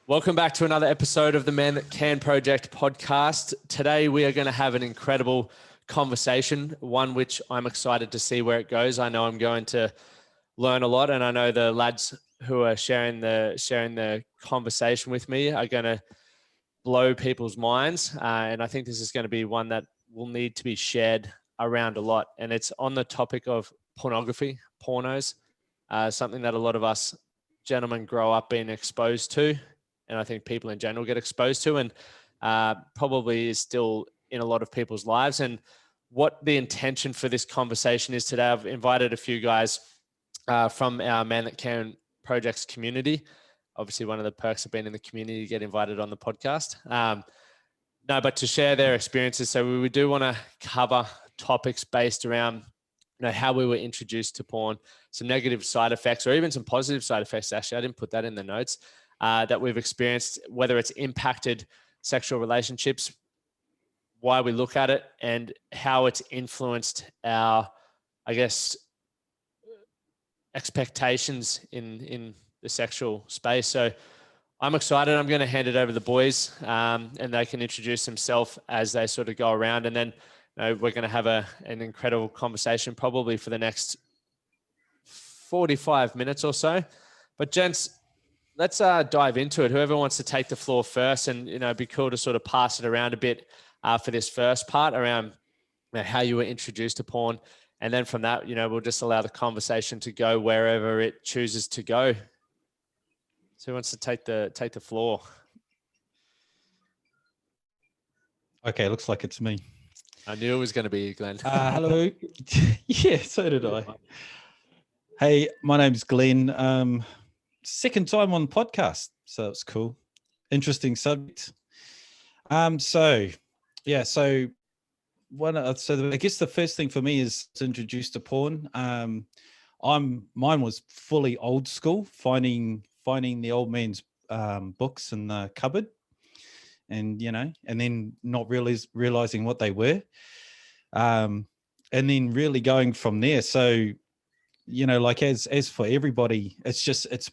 Welcome back to another episode of the Men That Can Project podcast. Today, we are going to have an incredible conversation, one which I'm excited to see where it goes. I know I'm going to learn a lot, and I know the lads who are sharing the conversation with me are going to blow people's minds. And I think this is going to be one that will need to be shared around a lot. And it's on the topic of pornography, pornos, something that a lot of us gentlemen grow up being exposed to. And I think people in general get exposed to, and probably is still in a lot of people's lives. And what the intention for this conversation is today, I've invited a few guys from our Man That Can Projects community. Obviously, one of the perks of being in the community, you get invited on the podcast. But to share their experiences. So we do want to cover topics based around how we were introduced to porn, some negative side effects, or even some positive side effects. Actually, I didn't put that in the notes. That we've experienced, whether it's impacted sexual relationships, why we look at it, and how it's influenced our, expectations in the sexual space. So I'm excited. I'm going to hand it over to the boys, and they can introduce themselves as they sort of go around. And then we're going to have an incredible conversation probably for the next 45 minutes or so. But gents, let's dive into it. Whoever wants to take the floor first, and it'd be cool to sort of pass it around a bit for this first part around how you were introduced to porn, and then from that, we'll just allow the conversation to go wherever it chooses to go. So who wants to take the floor? Okay, looks like it's me. I knew it was going to be you, Glenn. Hello. Yeah, so did I. Hey, my name's Glenn. Second time on the podcast, so it's cool. Interesting subject. I guess the first thing for me is to introduce to porn. Mine was fully old school, finding the old man's books in the cupboard, and then not realizing what they were, and then really going from there. So, as for everybody,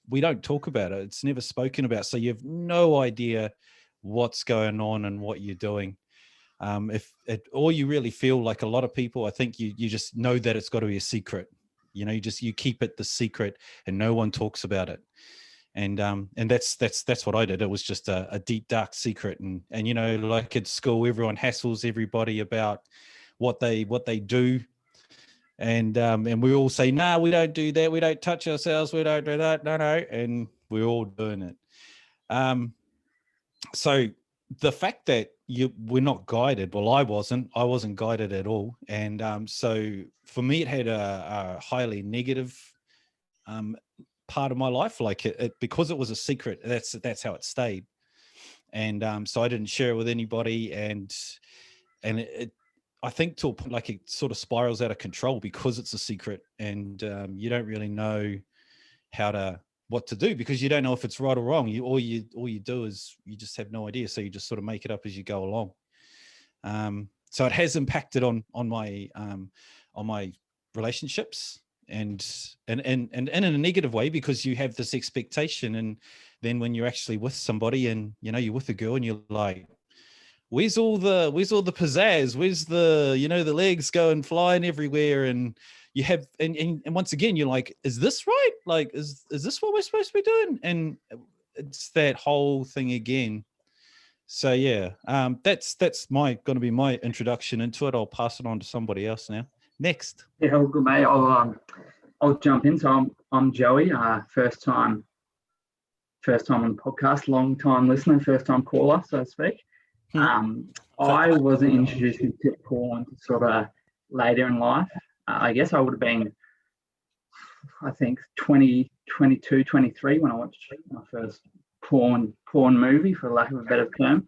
we don't talk about it. It's never spoken about. So you have no idea what's going on and what you're doing. Or you really feel like a lot of people, I think you just know that it's got to be a secret. You keep it the secret and no one talks about it. And that's what I did. It was just a deep, dark secret. And like at school, everyone hassles everybody about what they do. And we all say, nah, we don't do that. We don't touch ourselves. We don't do that. No. And we're all doing it. So the fact that we're not guided, well, I wasn't guided at all. And so for me, it had a highly negative part of my life. Like because it was a secret, that's how it stayed. And so I didn't share it with anybody. And I think to a point, like it sort of spirals out of control because it's a secret, and you don't really know what to do because you don't know if it's right or wrong. All you do is you just have no idea, so you just sort of make it up as you go along. So it has impacted on my relationships and in a negative way, because you have this expectation, and then when you're actually with somebody and you're with a girl and you're like, where's all the pizzazz? Where's the the legs going flying everywhere? And you have and once again you're like, is this right? Like, is this what we're supposed to be doing? And it's that whole thing again. So yeah, that's going to be my introduction into it. I'll pass it on to somebody else now. Next. Yeah, well, good mate. I'll jump in. So I'm Joey. First time on the podcast, long time listener, first time caller, so to speak. I wasn't introduced to porn sort of later in life. I guess I would have been, I think, 22, 23 when I watched my first porn movie, for lack of a better term.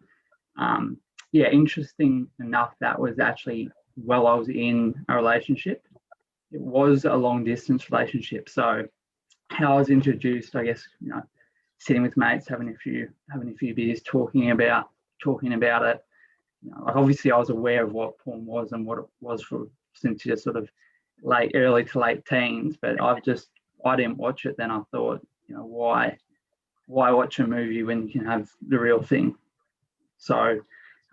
Interesting enough, that was actually while I was in a relationship. It was a long distance relationship. So how I was introduced, I guess, sitting with mates, having a few beers, talking about it. Like obviously I was aware of what porn was and what it was since you're sort of early to late teens, but I didn't watch it. Then I thought, why why watch a movie when you can have the real thing? So,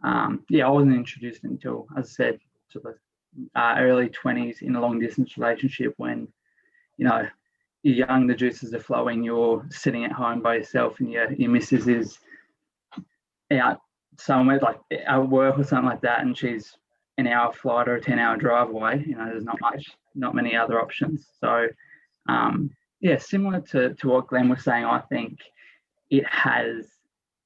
I wasn't introduced until, as I said, to the early 20s in a long distance relationship when, you're young, the juices are flowing, you're sitting at home by yourself, and your missus is out somewhere like at work or something like that, and she's an hour flight or a 10-hour drive away. There's not many other options. So, similar to what Glenn was saying, I think it has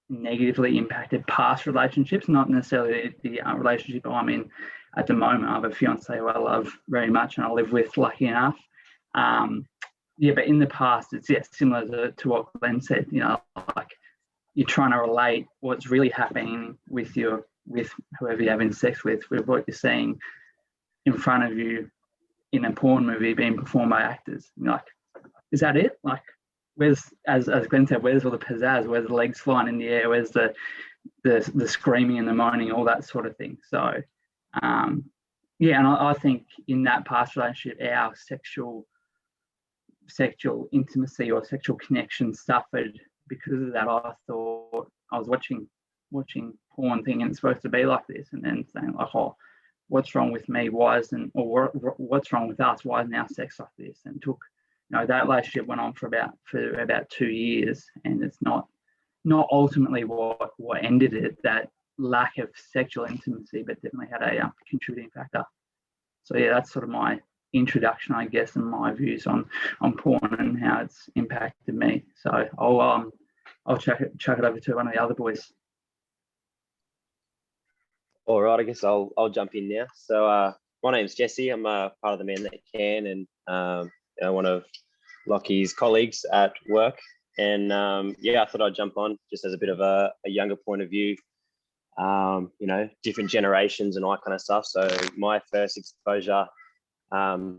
negatively impacted past relationships, not necessarily the relationship I'm in at the moment. I have a fiance who I love very much and I live with, lucky enough. But in the past, it's similar to what Glenn said. Like you're trying to relate what's really happening with whoever you're having sex with what you're seeing in front of you in a porn movie being performed by actors. Like, is that it? Like, where's, as Glenn said, where's all the pizzazz? Where's the legs flying in the air? Where's the screaming and the moaning, all that sort of thing? So, and I think in that past relationship, our sexual intimacy or sexual connection suffered because of that. I thought I was watching porn thing and it's supposed to be like this, and then saying like, oh, what's wrong with me? What's wrong with us? Why isn't our sex like this? And took, that relationship went on for about 2 years, and it's not ultimately what ended it, that lack of sexual intimacy, but definitely had a contributing factor. So that's sort of my introduction, I guess, and my views on porn and how it's impacted me. So I'll chuck it over to one of the other boys. All right, I guess I'll jump in now. So my name's Jesse. I'm part of the Men That Can, and one of Lockie's colleagues at work. And I thought I'd jump on just as a bit of a younger point of view. Different generations and all that kind of stuff. So my first exposure to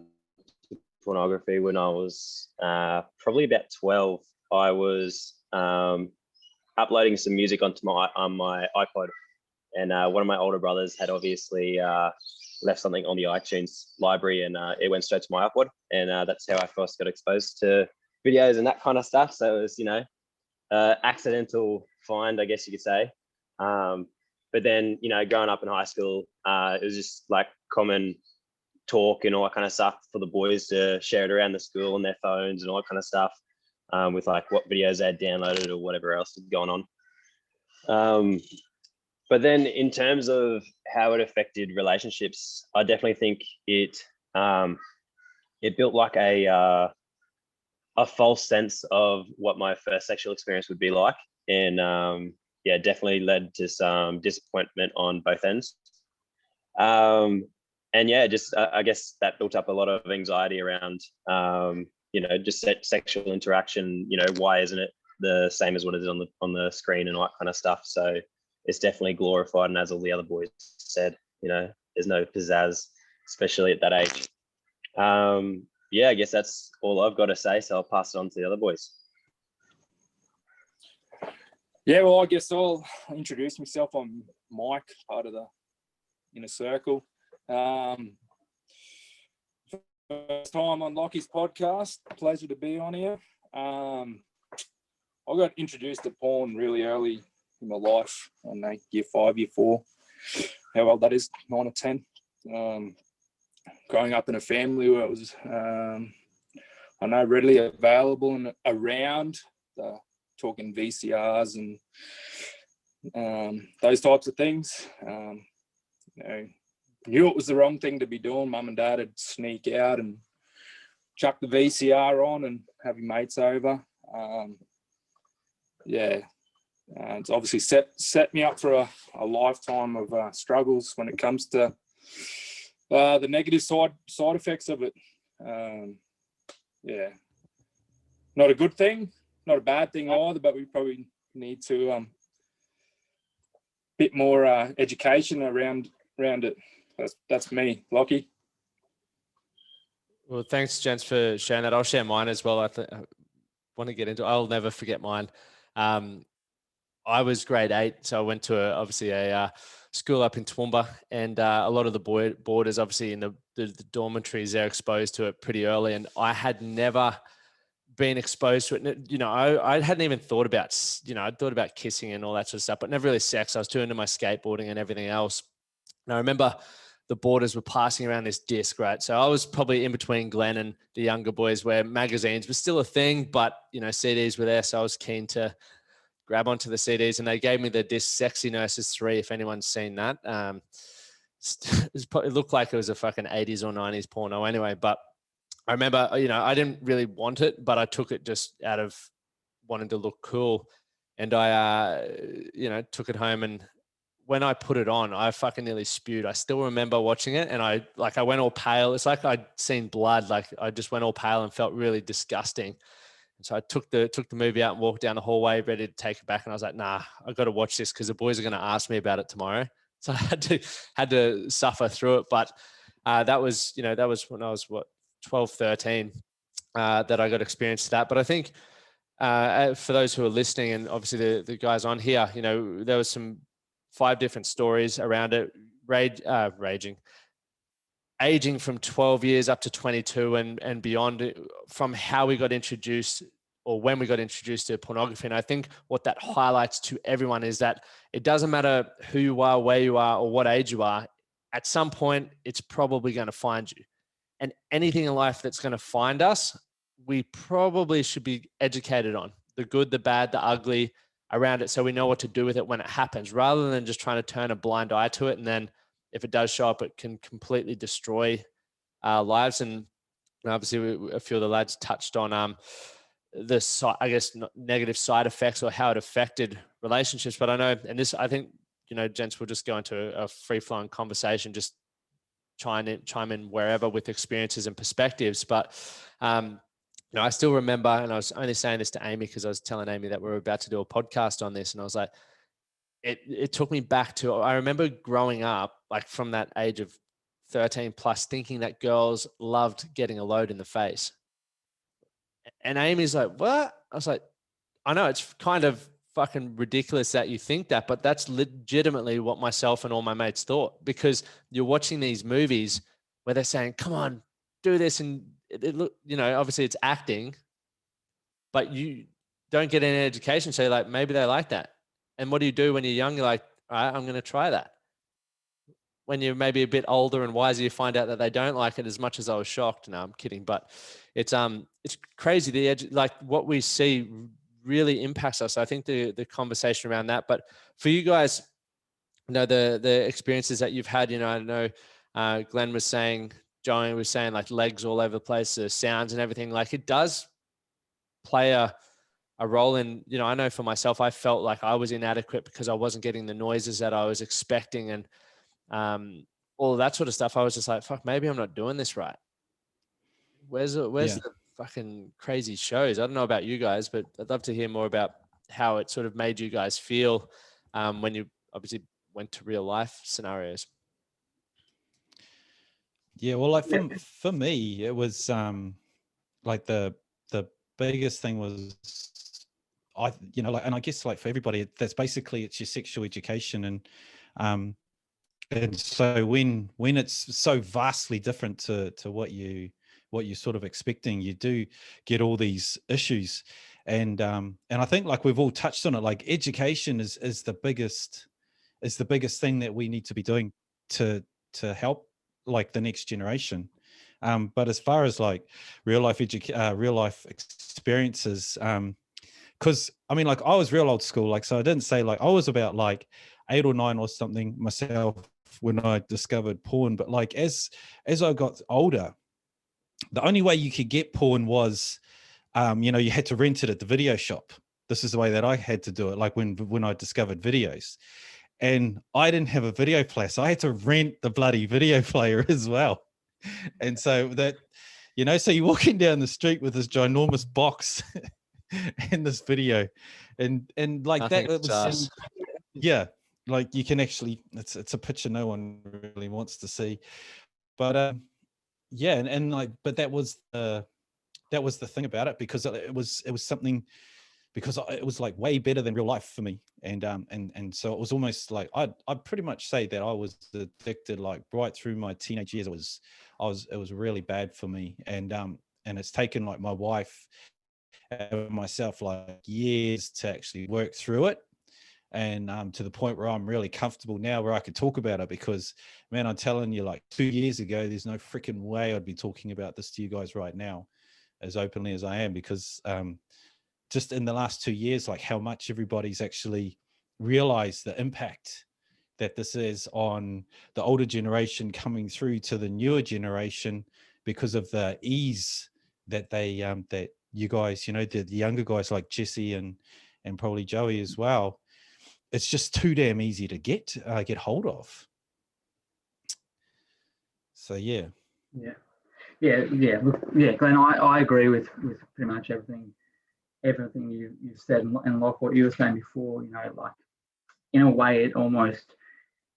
pornography when I was probably about 12. I was uploading some music onto my iPod, and one of my older brothers had obviously left something on the iTunes library, and it went straight to my iPod, and that's how I first got exposed to videos and that kind of stuff. So it was, accidental find, I guess you could say. But then, growing up in high school, it was just like common talk and all that kind of stuff for the boys to share it around the school on their phones and all that kind of stuff, with like what videos they had downloaded or whatever else was going on. But then in terms of how it affected relationships, I definitely think it built like a false sense of what my first sexual experience would be like, and definitely led to some disappointment on both ends. I guess that built up a lot of anxiety around just sexual interaction. Why isn't it the same as what it is on the screen and all that kind of stuff? So it's definitely glorified, and as all the other boys said, there's no pizzazz, especially at that age. I guess that's all I've got to say, so I'll pass it on to the other boys. Yeah, well, I guess I'll introduce myself. I'm Mike, part of the Inner Circle. First time on Lockie's podcast. Pleasure to be on here. I got introduced to porn really early in my life, I don't know, year 5, year 4, how old that is, 9 or 10. Growing up in a family where it was, I know, readily available and around, talking VCRs and those types of things. Knew it was the wrong thing to be doing. Mum and Dad would sneak out and chuck the VCR on and have your mates over. It's obviously set me up for a lifetime of struggles when it comes to the negative side effects of it. Not a good thing, not a bad thing either, but we probably need to bit more education around it. That's me, Lockie. Well, thanks, gents, for sharing that. I'll share mine as well. I want to get into. I'll never forget mine. I was grade 8, so I went to obviously a school up in Toowoomba, and a lot of the boarders, obviously in the dormitories, they're exposed to it pretty early. And I had never been exposed to it. And, I hadn't even thought about, I'd thought about kissing and all that sort of stuff, but never really sex. I was too into my skateboarding and everything else. And I remember the boarders were passing around this disc, right? So I was probably in between Glenn and the younger boys where magazines were still a thing, but, CDs were there. So I was keen to grab onto the CDs, and they gave me the disc Sexy Nurses 3, if anyone's seen that. It looked like it was a fucking 80s or 90s porno anyway, but I remember, I didn't really want it, but I took it just out of wanting to look cool. And I, took it home, and when I put it on, I fucking nearly spewed. I still remember watching it, and I went all pale. It's like I'd seen blood. Like I just went all pale and felt really disgusting. And so I took the movie out and walked down the hallway, ready to take it back. And I was like, nah, I've got to watch this because the boys are going to ask me about it tomorrow. So I had to suffer through it. But that was when I was 12, 13, that I got experience to that. But I think for those who are listening, and obviously the guys on here, there was some 5 different stories around it, aging from 12 years up to 22 and beyond, from how we got introduced or when we got introduced to pornography. And I think what that highlights to everyone is that it doesn't matter who you are, where you are, or what age you are. At some point, it's probably going to find you. And anything in life that's going to find us, we probably should be educated on the good, the bad, the ugly around it, so we know what to do with it when it happens, rather than just trying to turn a blind eye to it. And then if it does show up, it can completely destroy our lives. And obviously a few of the lads touched on negative side effects or how it affected relationships. But I know, and this, I think, gents, we'll just go into a free-flowing conversation, just chime in wherever with experiences and perspectives. But I still remember, and I was only saying this to Amy because I was telling Amy that we were about to do a podcast on this, and I was like, it took me back to, I remember growing up, like from that age of 13 plus, thinking that girls loved getting a load in the face. And Amy's like, what? I was like, I know it's kind of fucking ridiculous that you think that, but that's legitimately what myself and all my mates thought, because you're watching these movies where they're saying, come on, do this. And it look, obviously it's acting, but you don't get any education. So you're like, maybe they like that. And what do you do when you're young? You're like, all right, I'm going to try that. When you're maybe a bit older and wiser, you find out that they don't like it as much as I was shocked. No, I'm kidding. But it's crazy. Like what we see really impacts us. I think the conversation around that. But for you guys, the experiences that you've had, I know Glenn was saying, Joey was saying, like legs all over the place, the sounds and everything. Like it does play a role in, I know for myself, I felt like I was inadequate because I wasn't getting the noises that I was expecting, and all of that sort of stuff. I was just like, fuck, maybe I'm not doing this right. Where's the fucking crazy shows? I don't know about you guys, but I'd love to hear more about how it sort of made you guys feel when you obviously went to real life scenarios. Yeah, well, like for me, it was like the biggest thing was and I guess like for everybody, that's basically it's your sexual education, and so when it's so vastly different to what you sort of expecting, you do get all these issues, and I think like we've all touched on it, like education is the biggest thing that we need to be doing to help like the next generation. But as far as like real life experiences, because I mean, like I was real old school, like, so I didn't say like I was about like 8 or 9 or something myself when I discovered porn. But like as I got older, the only way you could get porn was, you had to rent it at the video shop. This is the way that I had to do it. Like when I discovered videos, and I didn't have a video player, so I had to rent the bloody video player as well. And so that, so you're walking down the street with this ginormous box and this video, and like Nothing that, it was, yeah, like you can actually, it's a picture no one really wants to see, but yeah, and like, but that was the thing about it, because it was something, because it was like way better than real life for me, and so it was almost like I'd pretty much say that I was addicted like right through my teenage years. It was really bad for me, and it's taken like my wife myself like years to actually work through it. And to the point where I'm really comfortable now where I could talk about it, because, man, I'm telling you, like 2 years ago, there's no freaking way I'd be talking about this to you guys right now as openly as I am, because just in the last 2 years, like how much everybody's actually realized the impact that this is on the older generation coming through to the newer generation, because of the ease that they, that you guys, you know, the younger guys like Jesse and probably Joey as well, it's just too damn easy to get hold of. So yeah. Glenn, I agree with pretty much everything you've said, and like what you were saying before, you know, like in a way it almost,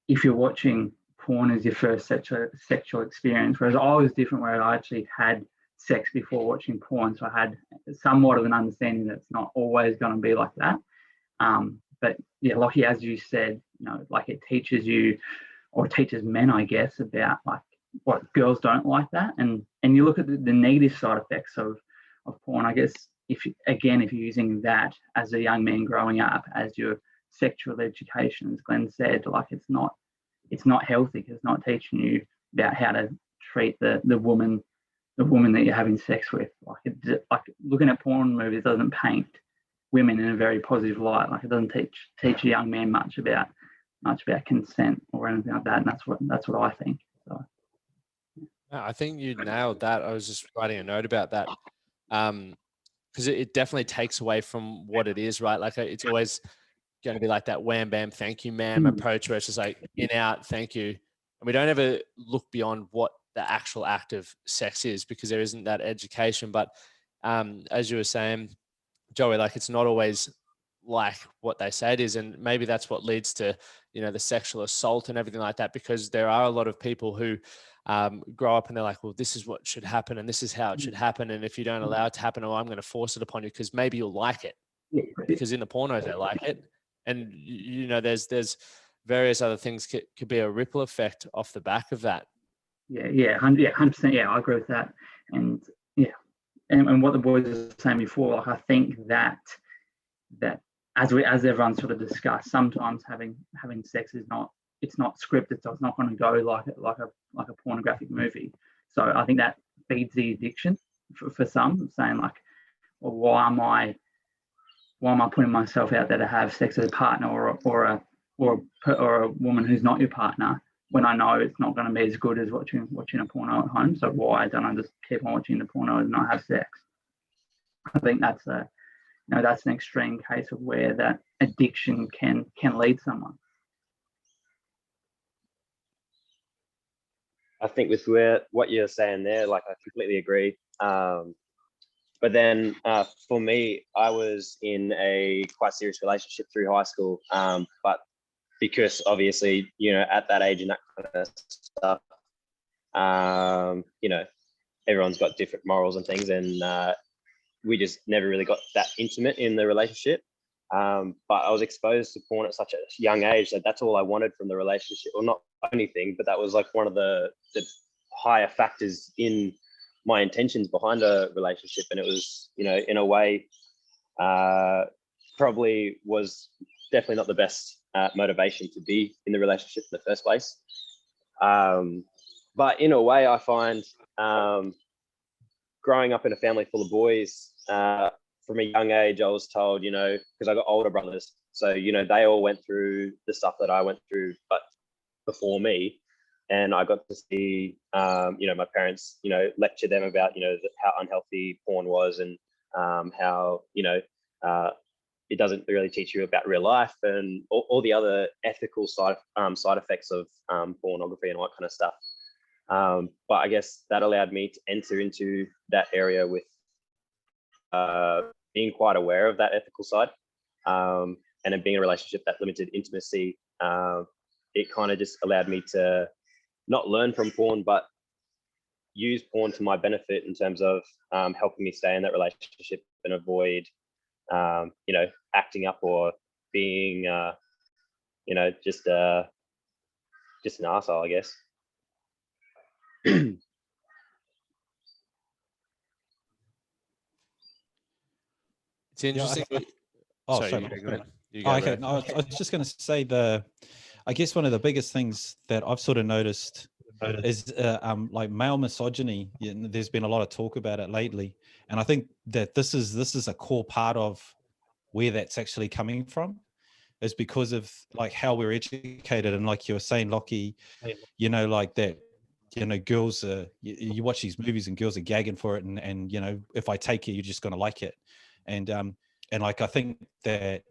if you're watching porn as your first sexual experience, whereas I was different, where I actually had sex before watching porn, so I had somewhat of an understanding that it's not always going to be like that. But yeah, Lockie, as you said, you know, like it teaches you, or teaches men, I guess, about like what girls don't like that, and you look at the negative side effects of porn. I guess if you're using that as a young man growing up as your sexual education, as Glenn said, like it's not healthy, because it's not teaching you about how to treat the woman that you're having sex with. Like looking at porn movies doesn't paint women in a very positive light. Like it doesn't teach a young man much about consent or anything like that. And that's what I think. So I think you nailed that. I was just writing a note about that, because it definitely takes away from what it is, right? Like it's always going to be like that wham bam thank you ma'am approach, where it's just like in out thank you, and we don't ever look beyond what the actual act of sex is, because there isn't that education. But as you were saying, Joey, like it's not always like what they say it is, and maybe that's what leads to, you know, the sexual assault and everything like that, because there are a lot of people who grow up and they're like, well, this is what should happen and this is how it should happen, and if you don't allow it to happen, oh, I'm going to force it upon you because maybe you'll like it, because in the pornos they like it. And you know, there's various other things could be a ripple effect off the back of that. Yeah, 100%. Yeah, I agree with that. And yeah, and what the boys were saying before, like I think that as everyone sort of discussed, sometimes having sex is not scripted, so it's not going to go like a pornographic movie. So I think that feeds the addiction for some, saying like, well, why am I putting myself out there to have sex with a partner or a woman who's not your partner, when I know it's not going to be as good as watching a porno at home? So why don't I just keep on watching the porno and not have sex? I think that's an extreme case of where that addiction can lead someone. I think with what you're saying there, like I completely agree. But then for me, I was in a quite serious relationship through high school. But because obviously, you know, at that age and that kind of stuff, you know, everyone's got different morals and things, and we just never really got that intimate in the relationship. But I was exposed to porn at such a young age that that's all I wanted from the relationship. Well, not anything, but that was like one of the higher factors in my intentions behind a relationship. And it was, you know, in a way, probably was definitely not the best motivation to be in the relationship in the first place. But in a way, I find growing up in a family full of boys, from a young age, I was told, you know, because I got older brothers, so, you know, they all went through the stuff that I went through, but before me. And I got to see, you know, my parents, you know, lecture them about, you know, how unhealthy porn was, and how, you know, it doesn't really teach you about real life and all the other ethical side effects of pornography and all that kind of stuff. But I guess that allowed me to enter into that area with being quite aware of that ethical side, and then being in a relationship that limited intimacy. It kind of just allowed me to not learn from porn, but use porn to my benefit in terms of helping me stay in that relationship and avoid, you know, acting up or being, you know, just an arsehole, I guess. It's interesting. Sorry. You go, Glenn. You go, Oh, okay. bro. No, I was just going to say I guess one of the biggest things that I've sort of noticed is like male misogyny. There's been a lot of talk about it lately, and I think that this is a core part of where that's actually coming from, is because of like how we're educated. And like you were saying, Lockie, you know, like that, you know, girls you watch these movies and girls are gagging for it, and you know, if I take it, you're just going to like it. And like I think that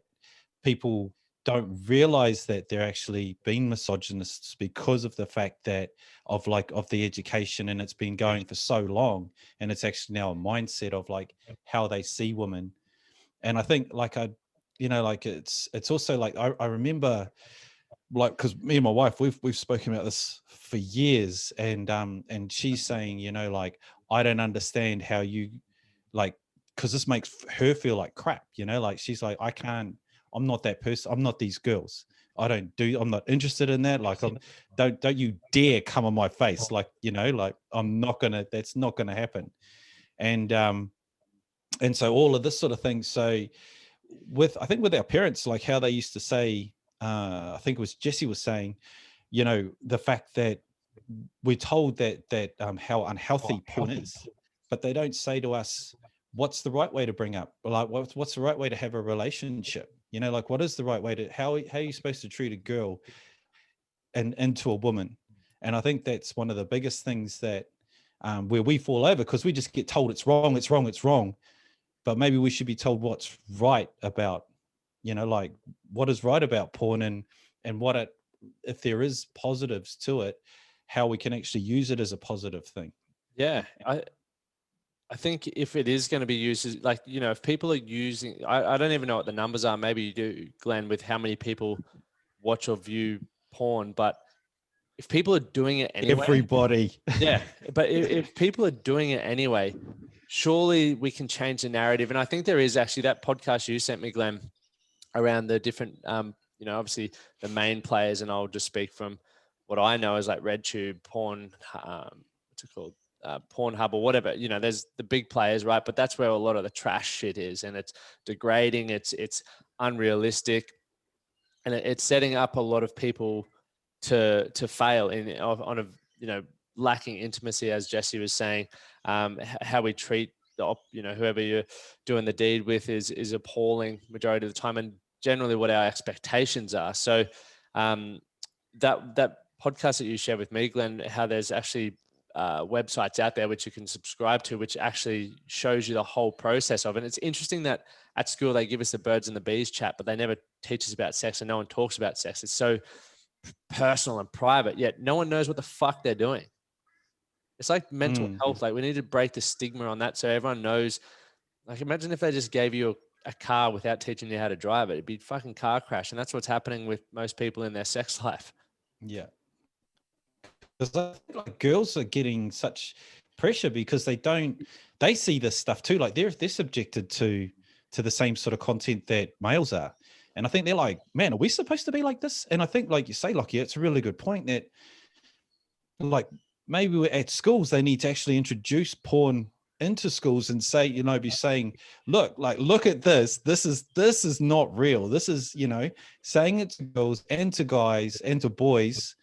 people don't realize that they're actually being misogynists because of the fact that of the education, and it's been going for so long, and it's actually now a mindset of like how they see women. And I think like it's also like I remember, like, because me and my wife, we've spoken about this for years, and she's saying, you know, like, I don't understand how you, like, because this makes her feel like crap, you know, like she's like, I'm not that person, I'm not these girls, I'm not interested in that, like, don't you dare come on my face, like, you know, like, that's not gonna happen. And so all of this sort of thing. So I think with our parents, like how they used to say, I think it was Jesse was saying, you know, the fact that we're told that how unhealthy porn is, but they don't say to us what's the right way to bring up, like what's the right way to have a relationship, you know, like what is the right way to how are you supposed to treat a girl and into a woman. And I think that's one of the biggest things that where we fall over, because we just get told it's wrong, it's wrong, it's wrong. But maybe we should be told what's right about, you know, like what is right about porn, and what it, if there is positives to it, how we can actually use it as a positive thing. Yeah, I think if it is going to be used as, like, you know, if people are using, I don't even know what the numbers are. Maybe you do, Glenn, with how many people watch or view porn. But if people are doing it anyway, Everybody. yeah. But if people are doing it anyway, surely we can change the narrative. And I think there is actually that podcast you sent me, Glenn, around the different, you know, obviously the main players, and I'll just speak from what I know is like RedTube, Porn, what's it called? Pornhub or whatever, you know, there's the big players, right? But that's where a lot of the trash shit is, and it's degrading, it's unrealistic, and it's setting up a lot of people to fail on a, you know, lacking intimacy, as Jesse was saying. How we treat you know, whoever you're doing the deed with is appalling majority of the time, and generally what our expectations are. So that podcast that you shared with me, Glenn, how there's actually websites out there which you can subscribe to, which actually shows you the whole process of it. And it's interesting that at school they give us the birds and the bees chat, but they never teach us about sex, and no one talks about sex. It's so personal and private, yet no one knows what the fuck they're doing. It's like mental health. Like, we need to break the stigma on that so everyone knows. Like, imagine if they just gave you a car without teaching you how to drive it. It'd be fucking car crash. And that's what's happening with most people in their sex life. Yeah. Because I think like girls are getting such pressure because they see this stuff too. Like they're subjected to the same sort of content that males are. And I think they're like, man, are we supposed to be like this? And I think, like you say, Lockie, it's a really good point that, like, maybe at schools they need to actually introduce porn into schools and say, you know, be saying, look at this. This is not real. This is, you know, saying it to girls and to guys and to boys,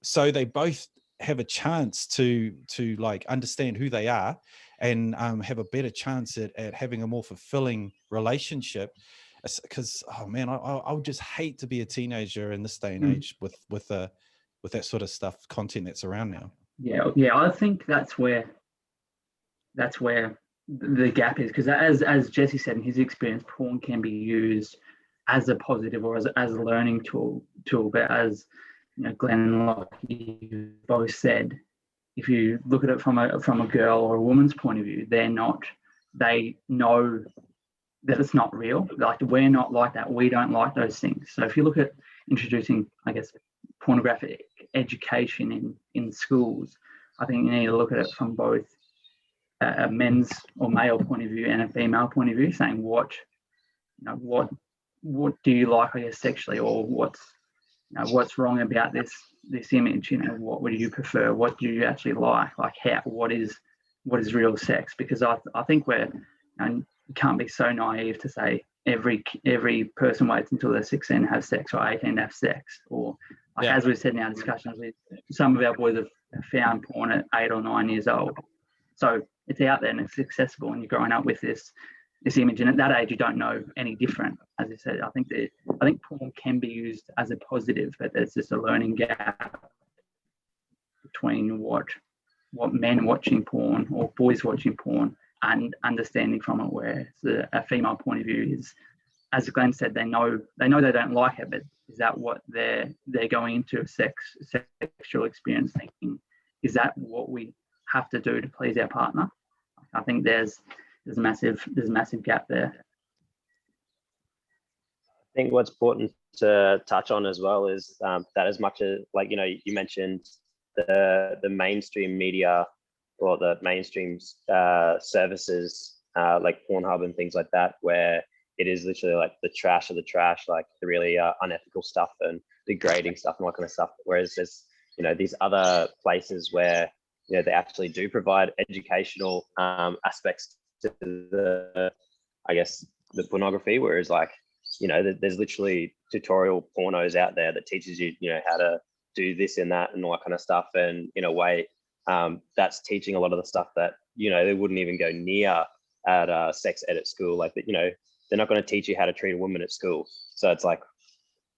so they both have a chance to like understand who they are and have a better chance at having a more fulfilling relationship. Because, oh man, I would just hate to be a teenager in this day and age with that sort of stuff, content that's around now. Yeah, I think that's where the gap is, because as Jesse said, in his experience, porn can be used as a positive or as a learning tool. But as you know, Glenn and Lockie both said, if you look at it from a girl or a woman's point of view, they know that it's not real. Like, we're not like that. We don't like those things. So if you look at introducing, I guess, pornographic education in schools, I think you need to look at it from both a men's or male point of view and a female point of view, saying what do you like, I guess, sexually, or what's wrong about this image, you know, what would you prefer, what do you actually like what is real sex? Because I think we're, and you can't be so naive to say every person waits until they're 16 to have sex or 18 to have sex. Or like, as we said in our discussions, some of our boys have found porn at 8 or 9 years old. So it's out there and it's accessible, and you're growing up with this image. And at that age, you don't know any different. As I said, I think porn can be used as a positive, but there's just a learning gap between what men watching porn or boys watching porn and understanding from it, where a female point of view is, as Glenn said, they know they don't like it, but is that what they're going into a sexual experience thinking? Is that what we have to do to please our partner? I think there's a massive gap there. I think what's important to touch on as well is that as much as, like, you know, you mentioned the mainstream media or the mainstream services like Pornhub and things like that, where it is literally like the trash of the trash, like the really unethical stuff and degrading stuff and all that kind of stuff. Whereas there's, you know, these other places where, you know, they actually do provide educational aspects to the, I guess, the pornography. Whereas, like, you know, there's literally tutorial pornos out there that teaches you, you know, how to do this and that and all that kind of stuff. And in a way, that's teaching a lot of the stuff that, you know, they wouldn't even go near at sex ed at school. Like, you know, they're not going to teach you how to treat a woman at school. So it's like,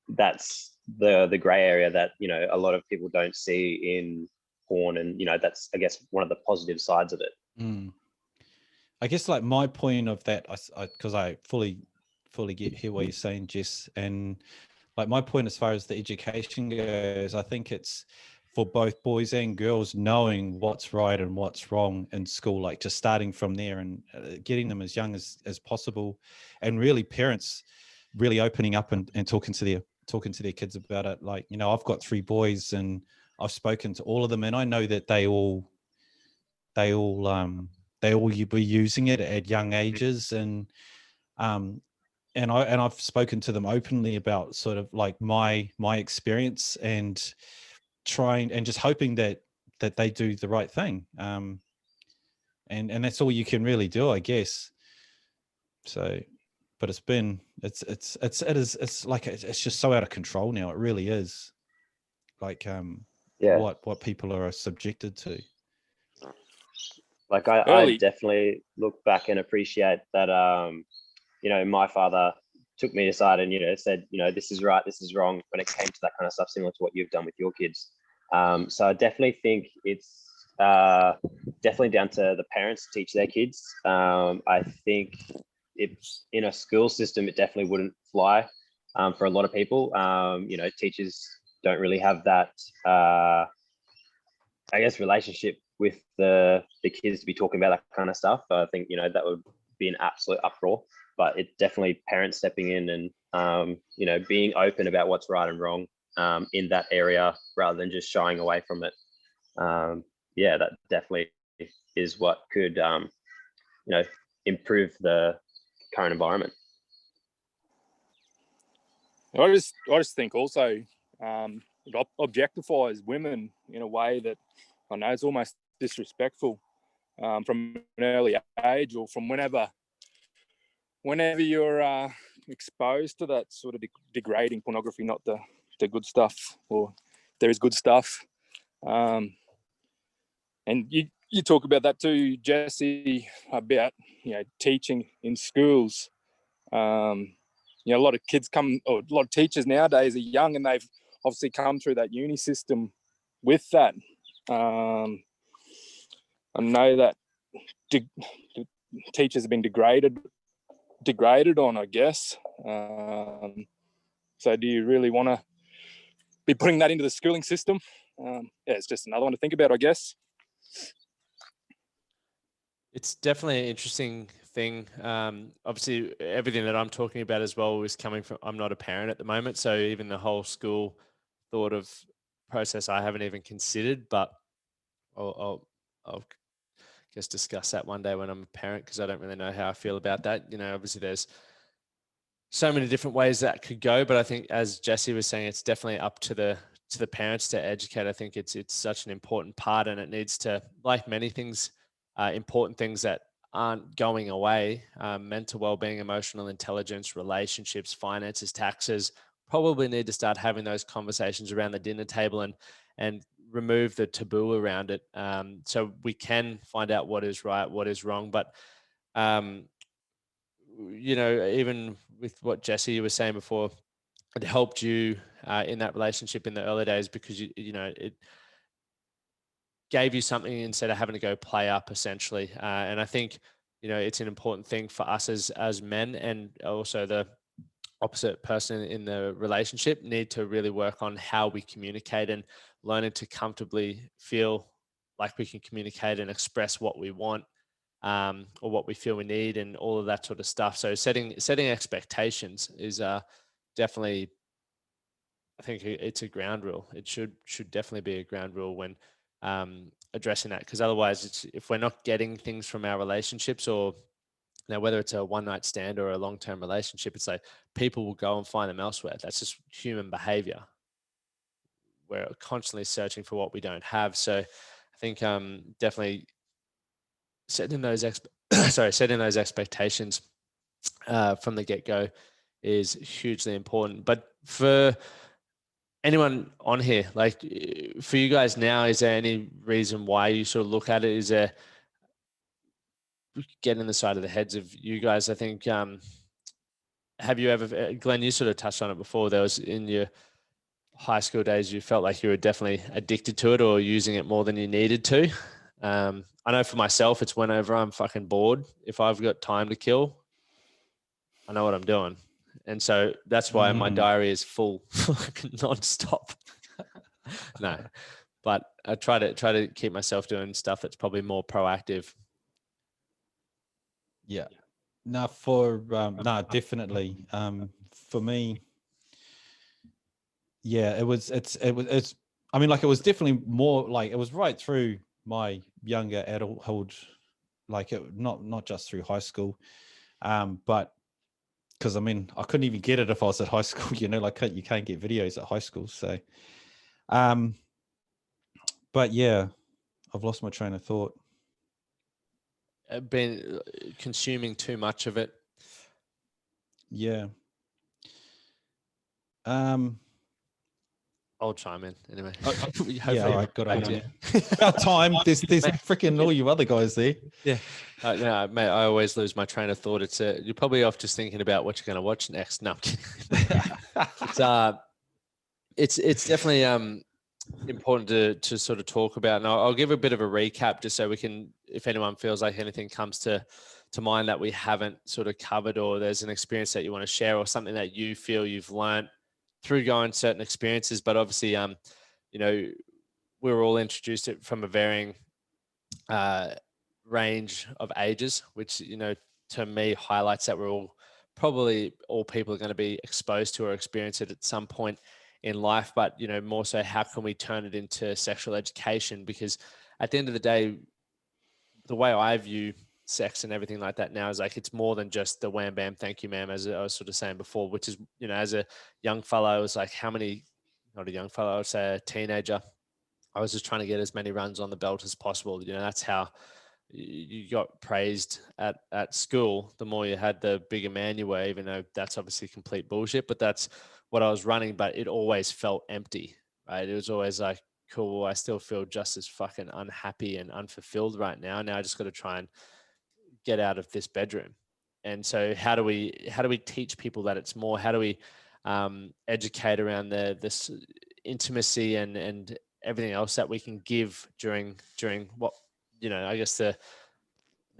that's the gray area that, you know, a lot of people don't see in porn. And, you know, that's, I guess, one of the positive sides of it. I guess, like, my point of that, because I fully hear what you're saying, Jess, and like my point as far as the education goes, I think it's for both boys and girls knowing what's right and what's wrong in school, like just starting from there and getting them as young as possible, and really parents really opening up and talking to their kids about it. Like, you know, I've got 3 boys and I've spoken to all of them, and I know that they all be using it at young ages, and I've spoken to them openly about sort of like my experience, and trying and just hoping that they do the right thing. And that's all you can really do, I guess. So, but it's just so out of control now. It really is. Like, what people are subjected to. Like, I definitely look back and appreciate that, you know, my father took me aside and, you know, said, you know, this is right, this is wrong, when it came to that kind of stuff, similar to what you've done with your kids. So I definitely think it's definitely down to the parents to teach their kids. I think it's in a school system, it definitely wouldn't fly for a lot of people. You know, teachers don't really have that, I guess, relationship with the kids to be talking about that kind of stuff. I think, you know, that would be an absolute uproar. But it's definitely parents stepping in and, you know, being open about what's right and wrong in that area, rather than just shying away from it. Yeah, that definitely is what could, you know, improve the current environment. I just think also it objectifies women in a way that I know it's almost disrespectful from an early age, or from whenever you're exposed to that sort of degrading pornography, not the good stuff, or there is good stuff. And you talk about that too, Jesse, about, you know, teaching in schools. You know, a lot of kids or a lot of teachers nowadays are young, and they've obviously come through that uni system with that. I know that teachers have been degraded on, I guess. So do you really want to be putting that into the schooling system? Yeah, it's just another one to think about, I guess. It's definitely an interesting thing. Obviously, everything that I'm talking about as well is coming from, I'm not a parent at the moment, so even the whole school thought of process I haven't even considered, but I'll guess discuss that one day when I'm a parent, because I don't really know how I feel about that. You know, obviously there's so many different ways that could go, but I think, as Jesse was saying, it's definitely up to the parents to educate. I think it's such an important part, and it needs to, like many things, important things that aren't going away. Mental well-being, emotional intelligence, relationships, finances, taxes, probably need to start having those conversations around the dinner table and remove the taboo around it, so we can find out what is right, what is wrong. But even with what Jesse you were saying before, it helped you in that relationship in the early days because it gave you something instead of having to go play up, essentially. And I think it's an important thing for us as men, and also the opposite person in the relationship need to really work on how we communicate and learning to comfortably feel like we can communicate and express what we want, or what we feel we need, and all of that sort of stuff. So setting expectations is definitely, I think it's a ground rule. It should definitely be a ground rule when addressing that, because otherwise, if we're not getting things from our relationships, or whether it's a one night stand or a long term relationship, it's like people will go and find them elsewhere. That's just human behavior. We're constantly searching for what we don't have. So I think definitely setting those setting those expectations from the get go is hugely important. But for anyone on here, like for you guys now, is there any reason why you sort of look at it? Is there get in the side of the heads of you guys? I think, have you ever, Glenn, you sort of touched on it before, there was in your high school days, you felt like you were definitely addicted to it or using it more than you needed to. I know for myself, it's whenever I'm fucking bored, if I've got time to kill, I know what I'm doing. And so that's why my diary is full non-stop. No, but I try to keep myself doing stuff that's probably more proactive. Yeah. No, definitely. For me, yeah, it was I mean, like, it was definitely more like, it was right through my younger adulthood, like not just through high school, but because I mean, I couldn't even get it if I was at high school, like you can't get videos at high school. So, but yeah, I've lost my train of thought. Been consuming too much of it. Yeah. I'll chime in anyway. Yeah, all right, good idea. About time. There's freaking all you other guys there. Yeah, no, mate, I always lose my train of thought. You're probably off just thinking about what you're going to watch next. No, I'm kidding. It's definitely important to sort of talk about, and I'll give a bit of a recap just so we can, if anyone feels like anything comes to mind that we haven't sort of covered, or there's an experience that you want to share, or something that you feel you've learned through going certain experiences. But obviously, we were all introduced it from a varying range of ages, which, to me highlights that we're all people are going to be exposed to or experience it at some point in life. But, more so, how can we turn it into sexual education? Because at the end of the day, the way I view sex and everything like that now is like, it's more than just the wham bam thank you ma'am, as I was sort of saying before, which is, as a young fellow, I was like, not a young fellow, I would say a teenager, I was just trying to get as many runs on the belt as possible. That's how you got praised at school. The more you had, the bigger man you were, even though that's obviously complete bullshit, but that's what I was running. But it always felt empty, right? It was always like, cool, I still feel just as fucking unhappy and unfulfilled right now. Now I just got to try and get out of this bedroom. And so how do we teach people that it's more? How do we educate around this intimacy and everything else that we can give during what, I guess the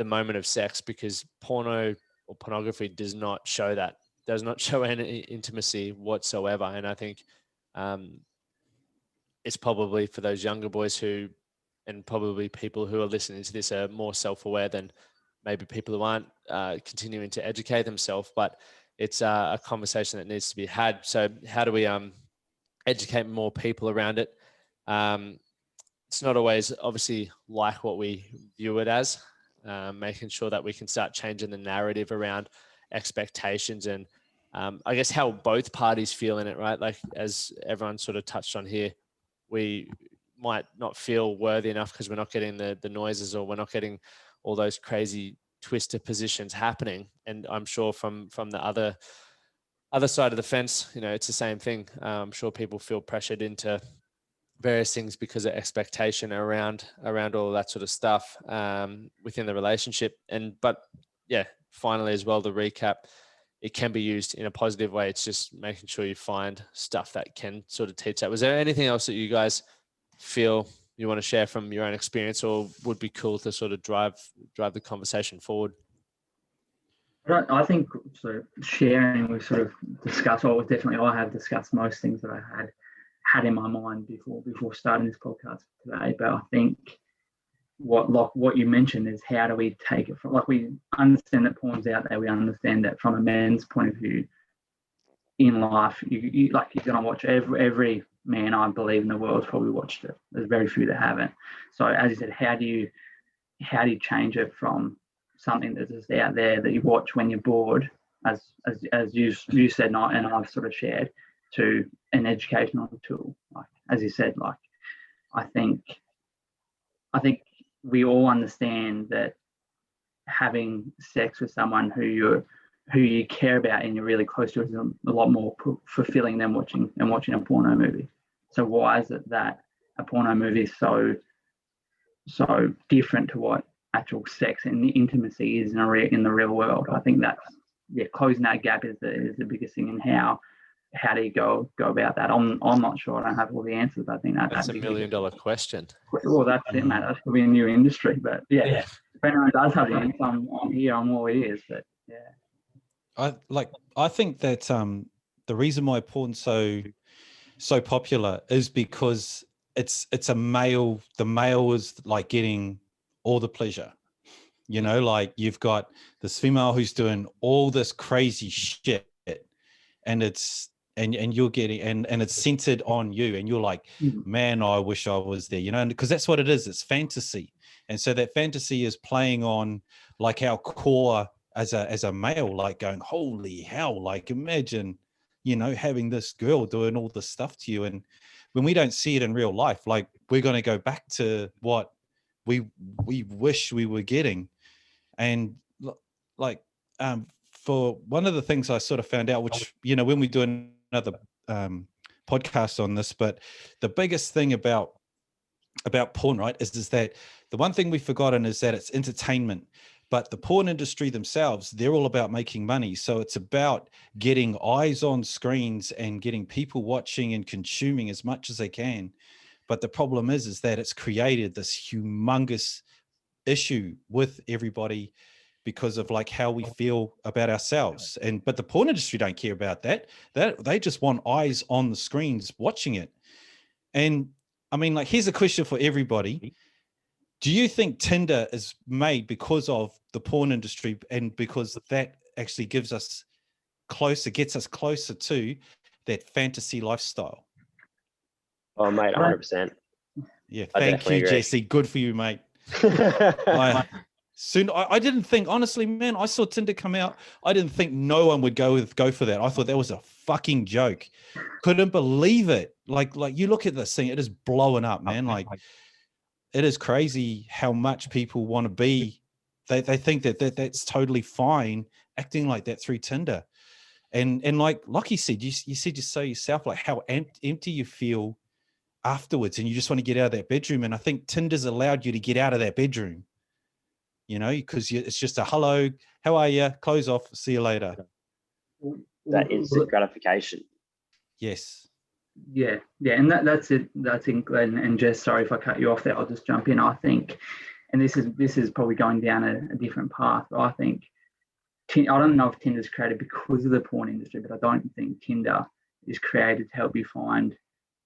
moment of sex? Because pornography does not show any intimacy whatsoever. And I think it's probably for those younger boys and probably people who are listening to this are more self-aware than maybe people who aren't continuing to educate themselves. But it's a conversation that needs to be had. So how do we educate more people around it? It's not always obviously like what we view it as, making sure that we can start changing the narrative around expectations and I guess how both parties feel in it, right? Like, as everyone sort of touched on here, we might not feel worthy enough because we're not getting the noises, or we're not getting all those crazy twisted positions happening. And I'm sure from the other side of the fence, it's the same thing. I'm sure people feel pressured into various things because of expectation around all that sort of stuff within the relationship. But yeah, finally as well, the recap, it can be used in a positive way. It's just making sure you find stuff that can sort of teach that. Was there anything else that you guys feel you want to share from your own experience, or would be cool to sort of drive the conversation forward? I think sort of sharing, we sort of discussed, or definitely I have discussed most things that I had in my mind before starting this podcast today. But I think what you mentioned is, how do we take it from, like, we understand that porn's out there, we understand that from a man's point of view in life, you're gonna watch every man, I believe, in the world's probably watched it. There's very few that haven't. So as you said, how do you change it from something that's just out there that you watch when you're bored, as you said, and I've sort of shared, to an educational tool? Like, as you said, like, I think we all understand that having sex with someone who you care about and you're really close to is a lot more fulfilling than watching a porno movie. So why is it that a porno movie is so different to what actual sex and intimacy is in the real world? I think that's, closing that gap is the biggest thing. And how do you go about that? I'm not sure. I don't have all the answers. I think that's $1 million question. Well, that's it, mate. That's probably a new industry, but if anyone does have the answer, I'm here. I'm all ears. But I think that the reason why porn's so popular is because it's a male. The male is like getting all the pleasure. Like, you've got this female who's doing all this crazy shit, and it's and you're getting and it's centered on you, and you're like, man, I wish I was there, because that's what it is. It's fantasy. And so that fantasy is playing on like our core as a male, like going, holy hell, like, imagine, having this girl doing all this stuff to you. And when we don't see it in real life, like, we're going to go back to what we wish we were getting. And like, for one of the things I sort of found out, which, when we do another podcast on this, but the biggest thing about porn, right, is that the one thing we've forgotten is that it's entertainment. But the porn industry themselves, they're all about making money. So it's about getting eyes on screens and getting people watching and consuming as much as they can. But the problem is that it's created this humongous issue with everybody because of like how we feel about ourselves. But the porn industry don't care about that. They just want eyes on the screens watching it. And I mean, like, here's a question for everybody. Do you think Tinder is made because of the porn industry, and because that actually gets us closer to that fantasy lifestyle? Oh, mate, 100%. Yeah, thank you, Jesse. Good for you, mate. I didn't think, honestly, man, I saw Tinder come out. I didn't think no one would go for that. I thought that was a fucking joke. Couldn't believe it. Like you look at this thing, it is blowing up, man. Like, it is crazy how much people want to be. They think that's totally fine acting like that through Tinder. And like Lockie said, you said so yourself, like, how empty you feel afterwards, and you just want to get out of that bedroom. And I think Tinder's allowed you to get out of that bedroom, because it's just a hello, how are you? Close off, see you later. That instant gratification. Yes. Yeah, and that's it. That's in, and Jess, sorry if I cut you off there. I'll just jump in. I think, and this is probably going down a different path. But I think, I don't know if Tinder's created because of the porn industry, but I don't think Tinder is created to help you find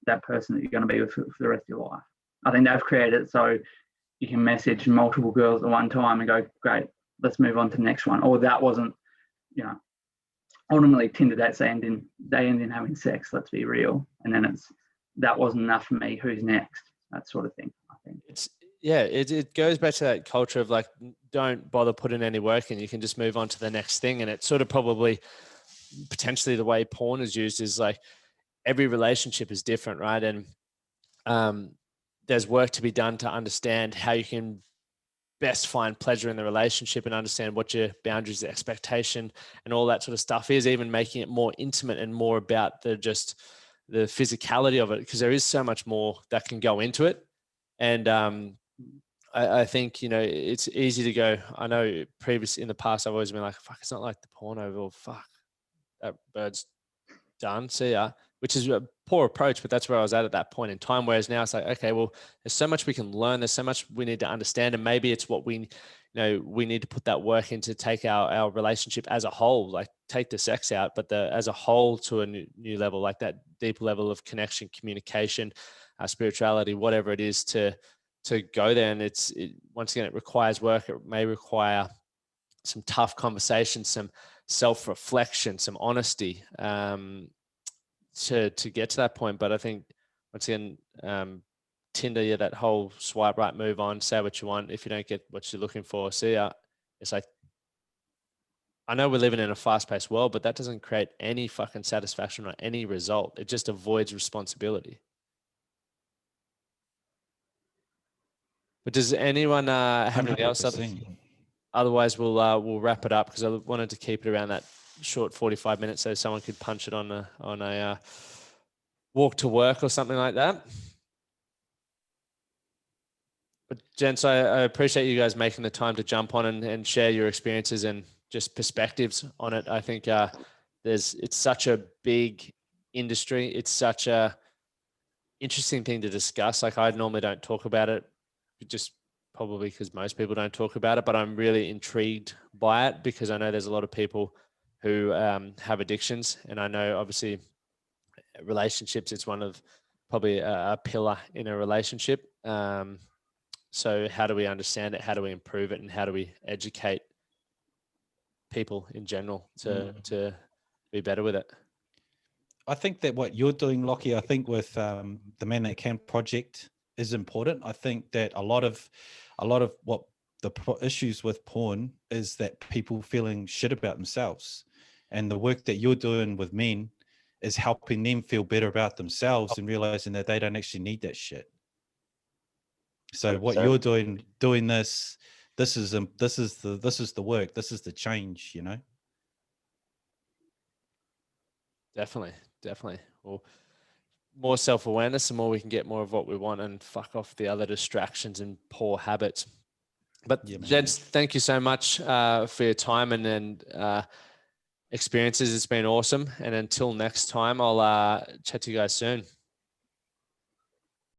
that person that you're going to be with for the rest of your life. I think they've created it so you can message multiple girls at one time and go, great, let's move on to the next one. Or that wasn't, ultimately Tinder dates, they end in having sex, let's be real. And then that wasn't enough for me, who's next? That sort of thing, I think. It goes back to that culture of like, don't bother putting any work in, you can just move on to the next thing. And it's sort of probably potentially the way porn is used is like, every relationship is different, right? And there's work to be done to understand how you can best find pleasure in the relationship and understand what your boundaries, the expectation, and all that sort of stuff is, even making it more intimate and more about the physicality of it, because there is so much more that can go into it. And I think, it's easy to go, I know previously in the past, I've always been like, fuck, it's not like the porno, or fuck, that bird's done, see ya, which is a poor approach, but that's where I was at that point in time. Whereas now it's like, okay, well, there's so much we can learn. There's so much we need to understand. And maybe it's what we need to put that work into, take our relationship as a whole, like take the sex out, but as a whole to a new level, like that deep level of connection, communication, spirituality, whatever it is to go there. And once again, it requires work. It may require some tough conversations, some self-reflection, some honesty, to get to that point. But I think once again, Tinder, that whole swipe right, move on, say what you want. If you don't get what you're looking for, see ya. It's like, I know we're living in a fast-paced world, but that doesn't create any fucking satisfaction or any result. It just avoids responsibility. But does anyone have anything else? 100%. Otherwise, we'll wrap it up, because I wanted to keep it around that short 45 minutes so someone could punch it on a walk to work or something like that. But gents, I appreciate you guys making the time to jump on and share your experiences and just perspectives on it. I think it's such a big industry. It's such a interesting thing to discuss. Like, I normally don't talk about it, just probably because most people don't talk about it, but I'm really intrigued by it, because I know there's a lot of people who have addictions. And I know obviously relationships, it's one of probably a pillar in a relationship. So how do we understand it? How do we improve it? And how do we educate people in general to be better with it? I think that what you're doing, Lockie, I think with the Man That Can project is important. I think that a lot of what the issues with porn is that people feeling shit about themselves, and the work that you're doing with men is helping them feel better about themselves and realizing that they don't actually need that shit. So 100%. what you're doing this is the work. This is the change, Definitely. Well, more self-awareness, the more we can get more of what we want and fuck off the other distractions and poor habits. But gents, thank you so much for your time and experiences. It's been awesome. And until next time, I'll chat to you guys soon.